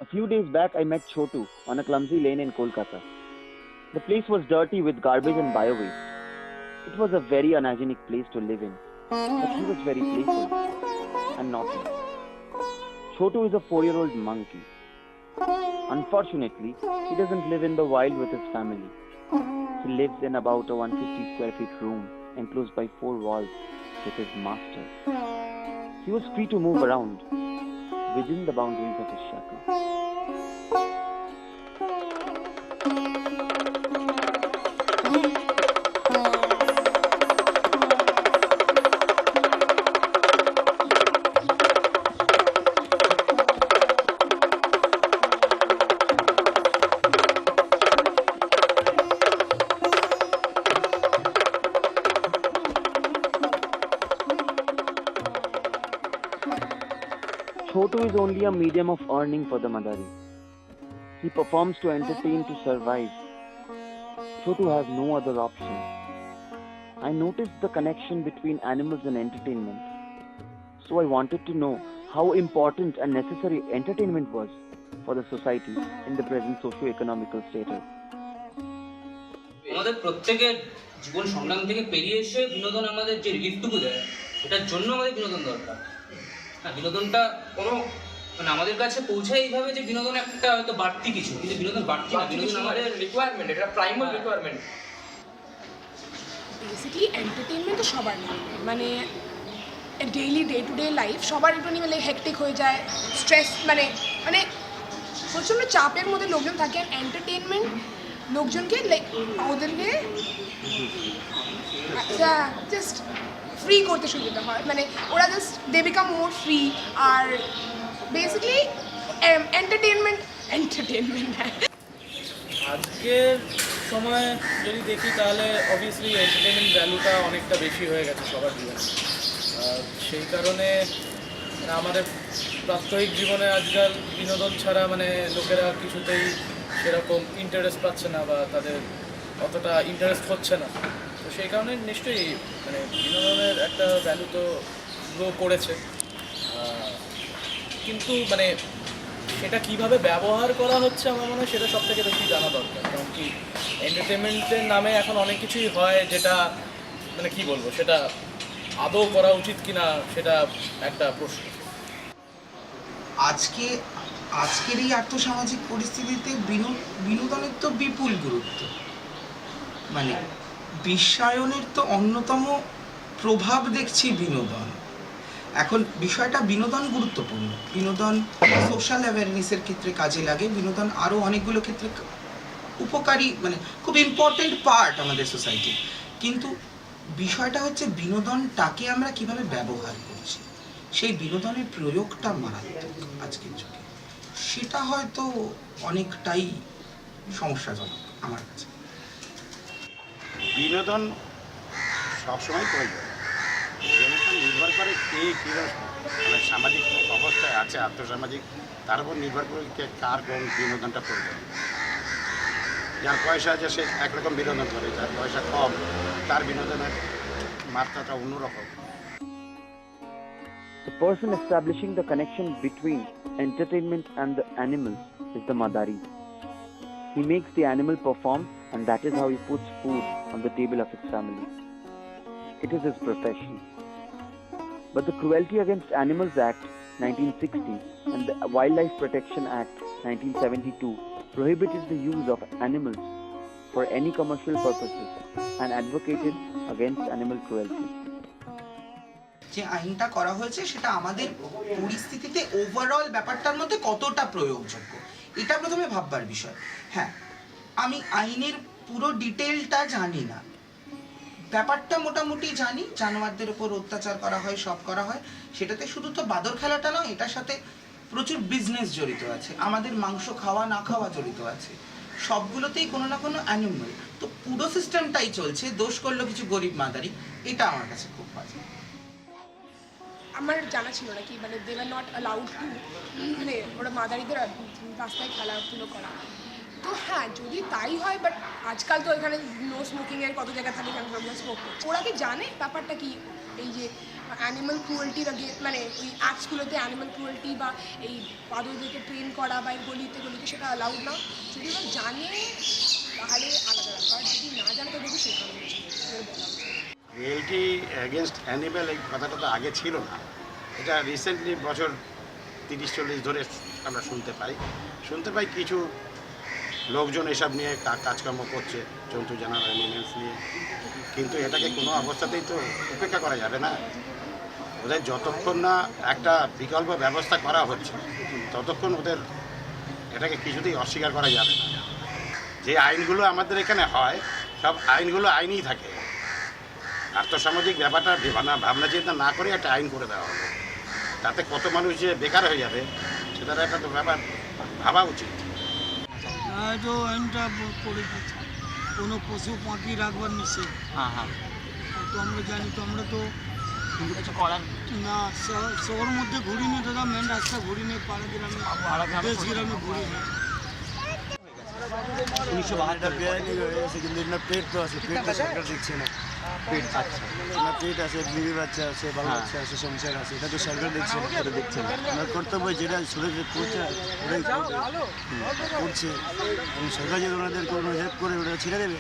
A few days back, I met Chotu on a clumsy lane in Kolkata. The place was dirty with garbage and bio-waste. It was a very unhygienic place to live in, but he was very playful and naughty. Chotu is a 4-year-old monkey. Unfortunately, he doesn't live in the wild with his family. He lives in about a 150 square feet room enclosed by 4 walls with his master. He was free to move around within the boundaries of his shackles. Chotu is only a medium of earning for the Madari. He performs to entertain to survive. Chotu has no other option. I noticed the connection between animals and entertainment. So I wanted to know how important and necessary entertainment was for the society in the present socio-economical status. আমাদের প্রত্যেকের জীবন সংগ্রাম থেকে পেরিয়ে এসে বিনোদন আমাদের যে রিলিফটুকু দেয় সেটার জন্য আমাদের বিনোদন দরকার। হ্যাঁ, বিনোদনটা কোনো মানে আমাদের কাছে পৌঁছায় এইভাবে যে বিনোদন একটা হয়তো বাড়তি কিছু, কিন্তু বিনোদন বাড়তি না, বিনোদন আমাদের রিকোয়ারমেন্ট, এটা প্রাইমারি রিকোয়ারমেন্ট। বেসিক্যালি এন্টারটেনমেন্ট তো সবার নেই, মানে daily day to day life সবার একটু মানে হেকটিক হয়ে যায়, স্ট্রেস মানে মানে প্রচণ্ড চাপের মধ্যে লোকজন থাকে। আর এন্টারটেনমেন্ট লোকজনকে লাইক ওদেরকে জাস্ট ফ্রি করতে সুবিধা হয়, মানে ওরা just they become more free. আর বেসিক্যালি এন্টারটেনমেন্ট আজকের সময় যদি দেখি তাহলে অবভিয়াসলি এন্টারটেনমেন্ট ভ্যালুটা অনেকটা বেশি হয়ে গেছে সবার জীবনে। সেই কারণে আমাদের প্রাত্যহিক জীবনে আজকাল বিনোদন ছাড়া মানে লোকেরা কিছুতেই সেরকম ইন্টারেস্ট পাচ্ছে না বা তাদের অতটা ইন্টারেস্ট হচ্ছে না। তো সেই কারণে নিশ্চয়ই মানে বিনোদনের একটা ভ্যালু তো গ্রো করেছে, কিন্তু মানে সেটা কীভাবে ব্যবহার করা হচ্ছে আমার মনে হয় সেটা সব থেকে বেশি জানা দরকার। কারণ কি এন্টারটেনমেন্টের নামে এখন অনেক কিছুই হয় যেটা মানে কী বলবো, সেটা আদৌ করা উচিত কিনা সেটা একটা প্রশ্ন। আজকের এই আর্থসামাজিক পরিস্থিতিতে বিনোদনের তো বিপুল গুরুত্ব, মানে বিশ্বায়নের তো অন্যতম প্রভাব দেখছি বিনোদন। এখন বিষয়টা বিনোদন গুরুত্বপূর্ণ, বিনোদন সোশ্যাল অ্যাওয়ারনেসের ক্ষেত্রে কাজে লাগে, বিনোদন আরও অনেকগুলো ক্ষেত্রে উপকারী, মানে খুব ইম্পর্টেন্ট পার্ট আমাদের সোসাইটি। কিন্তু বিষয়টা হচ্ছে বিনোদনটাকে আমরা কিভাবে ব্যবহার করছি, সেই বিনোদনের প্রয়োগটা মারাত্মক আজকের যুগে, সেটা হয়তো অনেকটাই সমস্যাজনক আমার কাছে। বিনোদন সবসময় প্রয়োজন, বিনোদন নির্ভর করে কে কীভাবে মানে সামাজিক অবস্থায় আছে, আর্থসামাজিক, তার উপর নির্ভর করে কার কোন বিনোদনটা প্রয়োজন। যার পয়সা আছে সে একরকম বিনোদন করে, যার পয়সা কম তার বিনোদনের মাত্রাটা অন্যরকম। The person establishing the connection between entertainment and the animals is the Madari. He makes the animal perform, and that is how he puts food on the table of his family. It is his profession. But the Cruelty Against Animals Act 1960 and the Wildlife Protection Act 1972 prohibited the use of animals for any commercial purposes and advocated against animal cruelty. যে আইনটা করা হয়েছে সেটা আমাদের পরিস্থিতিতে overall ব্যাপারটার মধ্যে কতটা প্রয়োগযোগ্য এটা প্রথমে ভাববার বিষয়। হ্যাঁ, আমি আইনের পুরো ডিটেলটা জানি না, ব্যাপারটা মোটামুটি জানি, জানোয়ারদের উপর অত্যাচার করা হয়, সব করা হয়, সেটাতে শুধু তো বাদর খেলাটা নয়, এটার সাথে প্রচুর বিজনেস জড়িত আছে, আমাদের মাংস খাওয়া না খাওয়া জড়িত আছে, সবগুলোতেই কোনো না কোনো অ্যানিমাল, তো পুরো সিস্টেমটাই চলছে, দোষ করলো কিছু গরিব মাদারি, এটা আমার কাছে খুব বাজে। আমার জানা ছিল না কি মানে দে আর নট অ্যালাউড টু, মানে ওরা মাদারিদের রাস্তায় খেলাধুলো করা। তো হ্যাঁ, যদি তাই হয়, বাট আজকাল তো এখানে নো স্মোকিংয়ের কত জায়গা থাকে, স্মোক করছে। ওরা কি জানে ব্যাপারটা কি, এই যে অ্যানিমাল ক্রুয়েলটির মানে ওই অ্যাক্টসগুলোতে অ্যানিমাল ক্রুয়েলটি বা এই বাদরদেরকে ট্রেন করা বা এই গলিতে সেটা অ্যালাউড না। যদি ওরা জানে তাহলে আলাদা ব্যাপার, যদি না জানে তাদেরকে শেখানো উচিত, বলা উচিত। রিয়েলিটি অ্যাগেনস্ট অ্যানিম্যাল এই কথাটা তো আগে ছিল না, এটা রিসেন্টলি বছর 30-40 ধরে আমরা শুনতে পাই কিছু লোকজন এসব নিয়ে কাজকর্ম করছে, জন্তু জানোয়ার অ্যানিমেলস নিয়ে, কিন্তু এটাকে কোনো অবস্থাতেই তো উপেক্ষা করা যাবে না। ওদের যতক্ষণ না একটা বিকল্প ব্যবস্থা করা হচ্ছে ততক্ষণ ওদের এটাকে কিছুতেই অস্বীকার করা যাবে না। যে আইনগুলো আমাদের এখানে হয় সব আইনগুলো আইনই থাকে, আর্থসামাজিক ব্যাপারটা ভাবনা চিন্তা না করে একটা আইন করে দেওয়া হবে, তাতে কত মানুষ যে বেকার হয়ে যাবে সেটার একটা তো ব্যাপার ভাবা উচিত। তো আইনটা করে দিচ্ছে কোনো পশু পাখি রাখবার নিষেধ। হ্যাঁ তো আমরা জানি, তো আমরা তো কিন্তু কিছু করার না শহর মধ্যে ঘুরি না দাদা, মেন রাস্তা ঘুরি নেই, পাড়া গ্রামে দেশ গ্রামে ঘুরি না। 1972 বেআইনি হয়েছে, কিন্তু না পেট তো আছে, পেট তো সরকার দিচ্ছে না। পেট আচ্ছা না পেট আছে, বিবি বাচ্চা আছে, বাল বাচ্চা আছে, সংসার আছে, এটা তো সরকার দেখছে না, এটা দেখছে না। আমার কর্তব্য যেটা শরীরে করছে ওটাই করছে। সরকার যদি ওনাদের কোনো হেল্প করে ওটা ছেড়ে দেবে,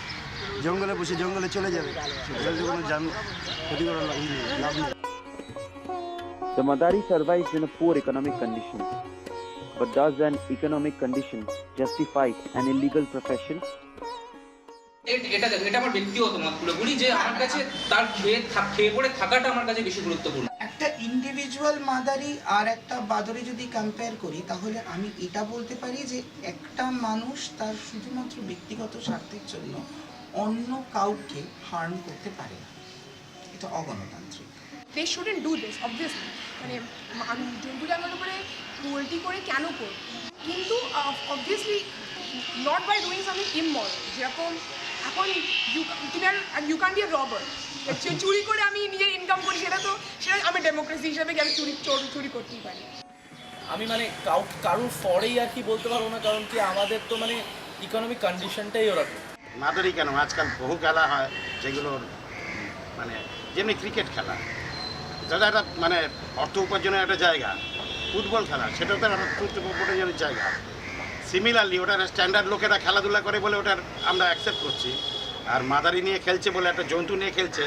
জঙ্গলে বসে জঙ্গলে চলে যাবে, ওদের কোনো ক্ষতি করার লাভ নেই। The Madari survives in a poor economic condition. But does an economic condition justify an illegal profession? এটা আমার ব্যক্তিগত মত পুরোপুরি, যে আমার কাছে তার খেয়ে পড়ে থাকাটা আমার কাছে বেশি গুরুত্বপূর্ণ। একটা ইন্ডিভিজুয়াল মাদারি আর একটা বাদরি যদি কম্পেয়ার করি, তাহলে আমি এটা বলতে পারি যে একটা মানুষ তার শুধুমাত্র ব্যক্তিগত স্বার্থের জন্য অন্য কাউকে হার্ম করতে পারে না, এটা অগণতান্ত্রিক। দে শুডেন্ট ডু দিস অবভিয়াসলি, মানে আমি জন্তু জানোয়ারের উপরে ক্রুয়েলটি করে কেন করব, কিন্তু obviously not by doing something immoral. যেরকম এখন you can be a robber, চুরি করে আমি নিজের ইনকাম করি, সেটা আমি ডেমোক্রেসি হিসাবে আমি চুরি করতেই পারি। আমি মানে কারুর ফরেই আর কি বলতে পারবো না, কারণ কি আমাদের তো মানে ইকোনমিক কন্ডিশনটাই ওরকম। মাদারি কেন, আজকাল বহু খেলা হয় যেগুলোর মানে যেমনি ক্রিকেট খেলা, যেটা একটা মানে অর্থ উপার্জনের একটা জায়গা, ফুটবল খেলা সেটাও তো একটা অর্থ উপার্জনের জায়গা। সিমিলারলি ওটার স্ট্যান্ডার্ড লোকেরা খেলাধুলা করে বলে ওটার আমরা অ্যাকসেপ্ট করছি, আর মাদারি নিয়ে খেলছে বলে, একটা জন্তু নিয়ে খেলছে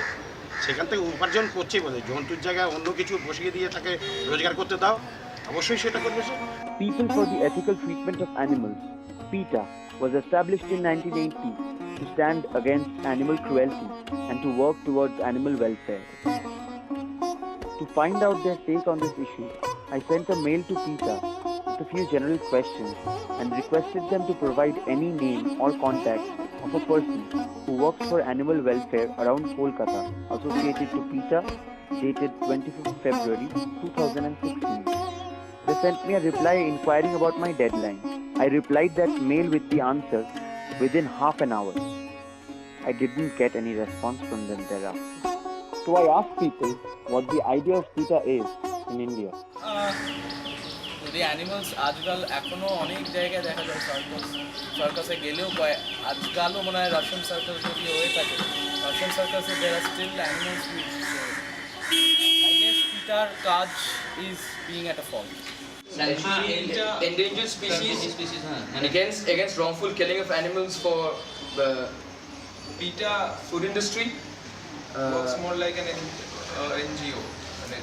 সেখান থেকে উপার্জন করছি বলে জন্তুর জায়গায় অন্য কিছু বসিয়ে দিয়ে তাকে রোজগার করতে দাও, অবশ্যই সেটা করবে সে। People for the Ethical Treatment of Animals, PETA, was established in 1980 to stand against animal cruelty and to work towards animal welfare. To find out their take on this issue, I sent a mail to PETA with a few general questions and requested them to provide any name or contact of a person who works for animal welfare around Kolkata associated to PETA, dated 25th February 2016. They sent me a reply inquiring about my deadline. I replied that mail with the answer within half an hour. I didn't get any response from them thereafter. So I asked people what the idea of PETA is in India. যদি animals আজকাল এখনও অনেক জায়গায় দেখা যায়, সার্কাসে গেলেও আজকালও মনে হয় রাশিয়ান সার্কাস যদি হয়ে থাকে, রাশিয়ান সার্কাসে there are still animals which I guess PETA cause is being at a fault. Endangered species against wrongful killing of animals for the PETA food industry. works more like an NGO, মানে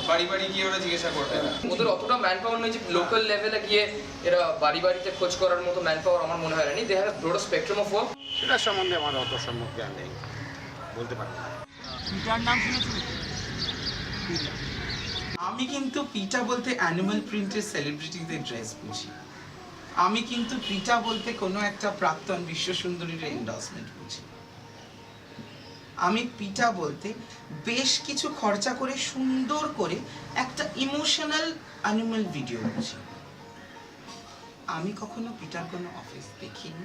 বাড়ি বাড়ি গিয়ে ওরা জিজ্ঞাসা করবে না। ওদের অতটা ম্যান পাওয়ার নেই যে লোকাল লেভেলে গিয়ে এরা বাড়ি বাড়িতে খোঁজ করার মতো ম্যান পাওয়ার আমার মনে হয় না। They have broad spectrum of work. সেটার সম্বন্ধে আমার অত সম্যক জ্ঞান নেই, বলতে পারবো না। পিটার নাম শুনেছি। আমি কিন্তু পিটা বলতে অ্যানিমাল প্রিন্টের সেলিব্রিটিদের ড্রেস বুঝি। আমি কিন্তু পিটা বলতে কোনো একটা প্রাক্তন বিশ্ব সুন্দরীর এন্ডোর্সমেন্ট বুঝি। আমি পিটা বলতে বেশ কিছু খরচা করে সুন্দর করে একটা ইমোশনাল অ্যানিমাল ভিডিও বুঝি। আমি কখনো পিটার কোনো অফিস দেখিনি,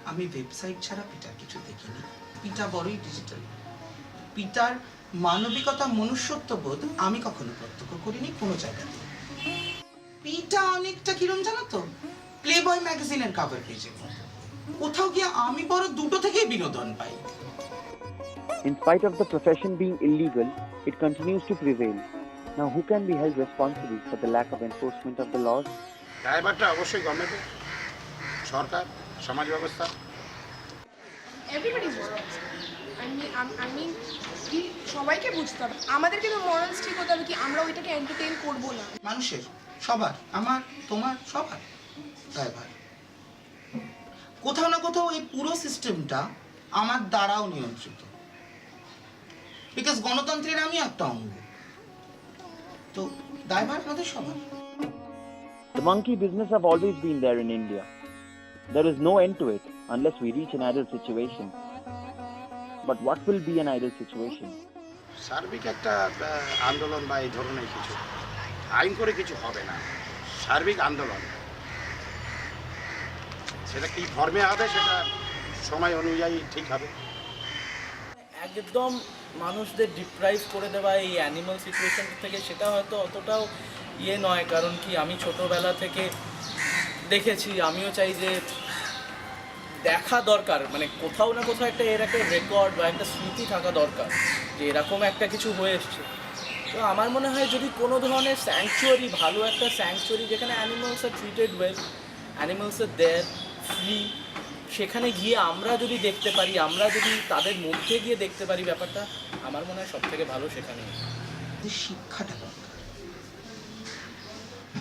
আমি ওয়েবসাইট ছাড়া পিটার কিছু দেখিনি। পিটা বড়ই ডিজিটাল। পিটার মানবিকতা, মনুষ্যত্ববোধ আমি কখনো প্রত্যক্ষ করিনি কোনো জায়গাতে। পিটা অনেকটা কিরম জানো তো, প্লেবয় ম্যাগাজিনের কভার পেজের মতো। কোথাও গিয়ে আমি বড় দুটো থেকেই বিনোদন পাই। In spite of the profession being illegal, it continues to prevail. Now, who can be held responsible for the lack of enforcement of the laws? ড্রাইভারটা অবশ্যই গভর্নমেন্টের, সরকার, সমাজ ব্যবস্থা। Everybody is responsible. I mean কি সবাইকে বুঝতে হবে, আমাদেরকে তো মরালস ঠিক হতে হবে কি আমরা ওইটাকে এন্টারটেইন করব না। মানুষের, সবার, আমার, তোমার, সবার ড্রাইভার। কোথাও না কোথাও এই পুরো সিস্টেমটা আমার দ্বারাও নিয়ন্ত্রিত, বিকজ গণতন্ত্রের আমি একটা অঙ্গ। তো ড্রাইভার আমাদের সবার। The monkey business have always been there in India. There is no end to it unless we reach an ideal situation. But what will be an ideal situation? সার্বিক একটা আন্দোলন বা এই ধরনের কিছু আইন করে কিছু হবে না, সার্বিক আন্দোলন। সেটা কি ফর্মে হবে সেটা সময় অনুযায়ী ঠিক হবে। একদম মানুষদের ডিপ্রাইভ করে দেওয়া এই অ্যানিমাল সিচুয়েশন থেকে সেটা হয়তো অতটাও নয়, কারণ কি আমি ছোটোবেলা থেকে দেখেছি, আমিও চাই যে দেখা দরকার, মানে কোথাও না কোথাও একটা এর একটা রেকর্ড বা একটা স্মৃতি থাকা দরকার যে এরকম একটা কিছু হয়ে এসছে। তো আমার মনে হয় যদি কোনো ধরনের স্যাংচুয়ারি, ভালো একটা স্যাংচুয়ারি যেখানে animals are treated well, animals are there free, সেখানে গিয়ে আমরা যদি দেখতে পারি, আমরা যদি তাদের মধ্যে গিয়ে দেখতে পারি ব্যাপারটা, আমার মনে হয় সব থেকে ভালো সেখানে। শিক্ষাটা দরকার,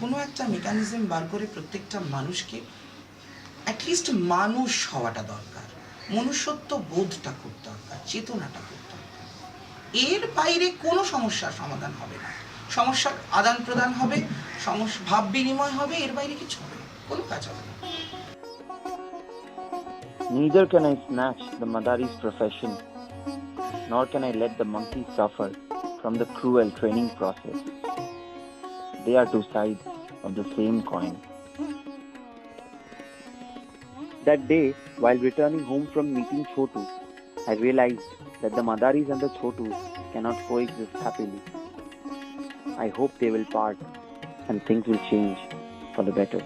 কোনো একটা মেকানিজম বার করে প্রত্যেকটা মানুষকে অ্যাটলিস্ট মানুষ হওয়াটা দরকার, মনুষ্যত্ব বোধটা খুব দরকার, চেতনাটা খুব দরকার। এর বাইরে কোনো সমস্যার সমাধান হবে না, সমস্যার আদান প্রদান হবে, ভাব বিনিময় হবে, এর বাইরে কিছু হবে না, কোনো কাজ হবে না। Neither can I snatch the Madari's profession, nor can I let the monkey suffer from the cruel training process. They are two sides of the same coin. That day, while returning home from meeting Chotu, I realized that the Madaris and the Chotus cannot coexist happily. I hope they will part and things will change for the better.